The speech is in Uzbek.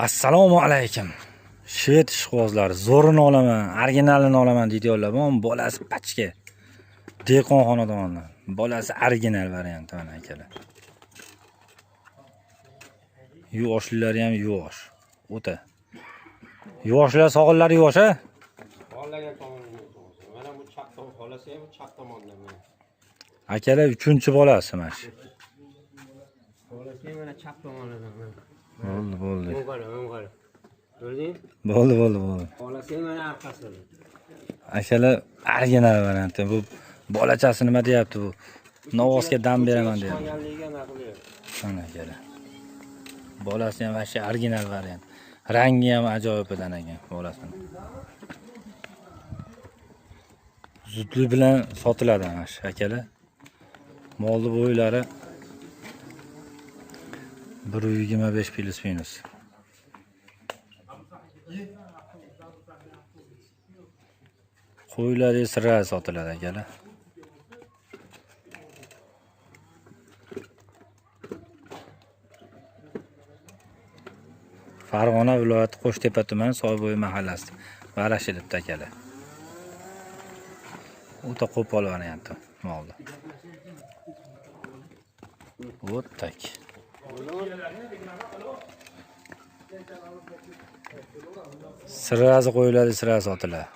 Assalomu alaykum. Shved ishqibozlari zo'rini olaman, originalini olaman deydiyorlar. Bu bolasi pachka. Dehqon xonadonidan. Bolasi original varianti mana akalar. Yuvoshlari ham yuvosh. O'ta. Yuvoshlar sog'inlari yuvosh-a? Xohlagan tomonga mana bu chap tomon xolasi ham chap tomondan mana. Akalar 3-bolasi mana shu. Xolasi ham mana chap tomonidan mana. Bo'ldi. O'ng'al. Ko'rding? Bo'ldi. Xolasi ham mana orqasida. Akalar original varianti. Bu bolachasi nima deyapti bu? Novosga dam beraman deyapti. Mana akalar. Bolasi ham vashi original variant. Rangi ham ajoyibidan ekan bolasini. Zudlik bilan sotiladi mana shu akalar. Molni bo'ylari 125 plus minus. Qo'ylari sira sotiladi akalar. Farg'ona viloyati Qo'shtepa tumani Soybo'yi mahallasi. Varashilibdi akalar. O'ta qo'pol varianti molda. O'ttak. Sirasi qo'yiladi, sirasi sotiladi.